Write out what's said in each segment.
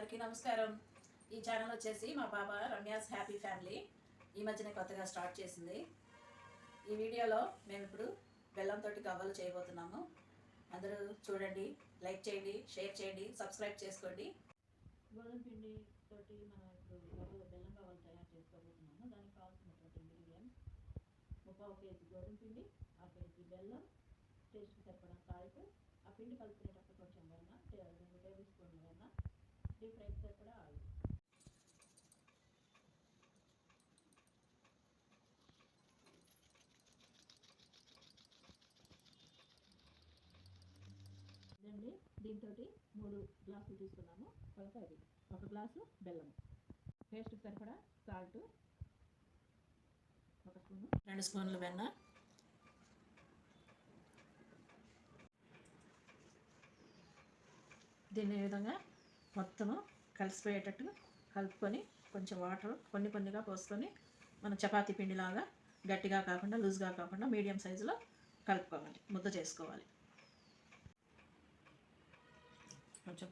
అందరికీ నమస్కారం. ఈ ఛానల్ వచ్చేసి మా పాప రమ్యాస్ హ్యాపీ ఫ్యామిలీ ఈ మధ్యనే కొత్తగా స్టార్ట్ చేసింది. ఈ వీడియోలో మేము ఇప్పుడు బెల్లంతో గవ్వలు చేయబోతున్నాము. అందరూ చూడండి, లైక్ చేయండి, షేర్ చేయండి, సబ్స్క్రైబ్ చేసుకోండి. గోధుమ పిండి తోటి మనం ఇప్పుడు బెల్లం గవ్వలు తయారు చేసుకోబోతున్నాము. దానికి కావాల్సినటువంటి ఇంగ్రీడియంట్స్: 1/4 కేజీ గోధుమ పిండి, 1/2 కేజీ బెల్లం, టేస్ట్కి సరిపడా సాల్ట్, ఆ పిండి కలుపుకునేటప్పుడు కొంచెం వెన్న, 2 టేబుల్ స్పూన్లు వెన్న, డీప్ ఫ్రైకి సరిపడా ఆయిల్. ఇదండి, దీంతో 3 గ్లాసులు తీసుకున్నాము. కొలత అది 1 గ్లాసు బెల్లం, టేస్ట్కి సరిపడా సాల్ట్, 1 స్పూను, 2 స్పూన్లు వెన్న, దీన్ని ఈ విధంగా మొత్తము కలిసిపోయేటట్టు కలుపుకొని కొంచెం వాటర్ కొన్నిగా పోసుకొని మనం చపాతీ పిండిలాగా గట్టిగా కాకుండా లూజ్గా కాకుండా మీడియం సైజులో కలుపుకోవాలి, ముద్ద చేసుకోవాలి.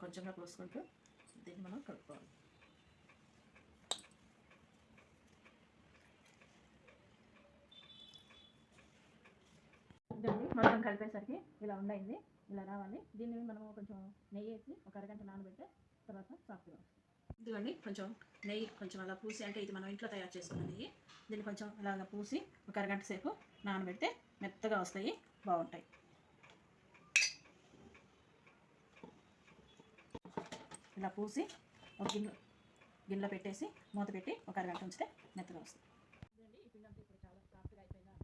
కొంచెంగా పోసుకుంటూ దీన్ని మనం కలుపుకోవాలి. మొత్తం కలిపేసరికి ఇలా ఉండయింది, ఇలా రావాలి. దీన్ని మనం కొంచెం నెయ్యి వేసి ఒక అరగంట నానబెట్టే తర్వాత సాఫ్ట్గా వస్తుంది. ఇదిగోండి, కొంచెం నెయ్యి కొంచెం అలా పూసి, అంటే ఇది మనం ఇంట్లో తయారు చేసుకున్న నెయ్యి, దీన్ని కొంచెం అలాగా పూసి ఒక అరగంట సేపు నానబెడితే మెత్తగా వస్తాయి, బాగుంటాయి. ఇలా పూసి ఒక గిన్నెలో పెట్టేసి మూత పెట్టి ఒక అరగంట ఉంచితే మెత్తగా వస్తుంది. ఈ పిండి అంతా ఇప్పుడు చాలా సాఫ్ట్గా అయిపోయింది కదా.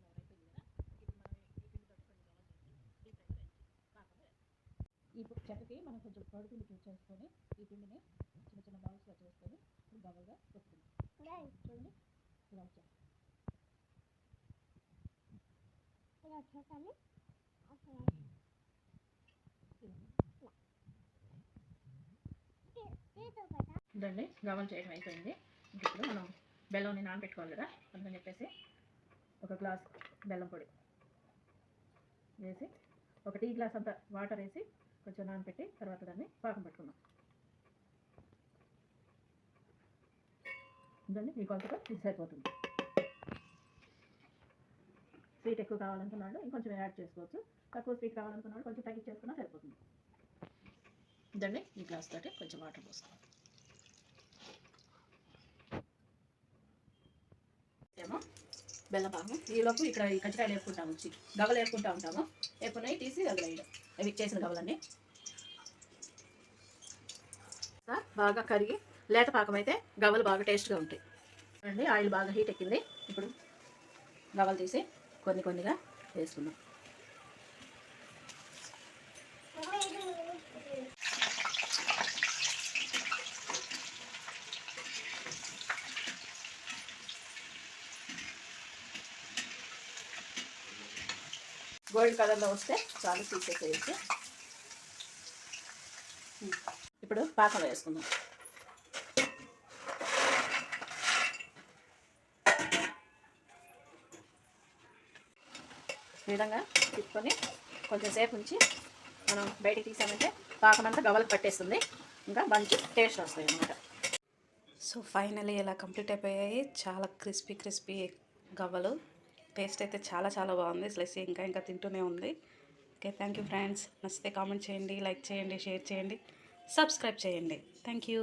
ఈ చెక్కకి మనం కొంచెం పొడి పిండి చేసుకొని ఈ పిండిని చిన్న బౌల్స్లో చేసుకొని గవ్వలుగా పెట్టుకుందాం. చూడండి, ఇలా వచ్చాయి. ఇదండి, గవ్వలు చేయడం అయిపోయింది. ఇప్పుడు మనం బెల్లంని నానబెట్టుకోవాలి కదా, అందుకని చెప్పేసి 1 గ్లాస్ బెల్లం పొడి వేసి 1 టీ గ్లాస్ అంత వాటర్ వేసి కొంచెం నానబెట్టి తర్వాత దాన్ని పాకం పెట్టుకున్నాం. దాన్ని ఈ కొలతతో ఇది సరిపోతుంది. స్వీట్ ఎక్కువ కావాలనుకున్నాడు ఇంకొంచెం యాడ్ చేసుకోవచ్చు, తక్కువ స్వీట్ కావాలనుకున్నాడు కొంచెం తగ్గించేసుకున్నా సరిపోతుంది. దాన్ని ఈ గ్లాస్ తోటి కొంచెం వాటర్ పోసుకోవాలి. ఏమో బెల్లం పాకం, ఈలోపు ఇక్కడ ఈ కజ్జికాయలు వేసుకుంటాము, గవ్వలు వేసుకుంటూ ఉంటాము. వేసుకున్నాయి తీసి అందులో వేయడం, అవి చేసిన గవ్వలన్నీ బాగా కరిగి లేత పాకం అయితే గవ్వలు బాగా టేస్ట్గా ఉంటాయి. అండి, ఆయిల్ బాగా హీట్ ఎక్కింది. ఇప్పుడు గవ్వలు తీసి కొన్నిగా వేసుకున్నాం. గోల్డ్ కలర్లో వస్తే చాలు, తీసేసేసి ఇప్పుడు పాకంలో వేసుకుందాం. ఈ విధంగా తిప్పుకొని కొంచెం సేపు ఉంచి మనం బయటికి తీసామంటే పాకం అంతా గవ్వలకు పట్టేస్తుంది, ఇంకా మంచి టేస్ట్ వస్తాయి అన్నమాట. సో ఫైనలీ ఇలా కంప్లీట్ అయిపోయాయి. చాలా క్రిస్పీ గవ్వలు. టేస్ట్ అయితే చాలా బాగుంది. స్లైసీ ఇంకా తింటూనే ఉంది. Okay, thank you friends. నచ్చితే కామెంట్ చేయండి, లైక్ చేయండి, షేర్ చేయండి, సబ్స్క్రైబ్ చేయండి. Thank you.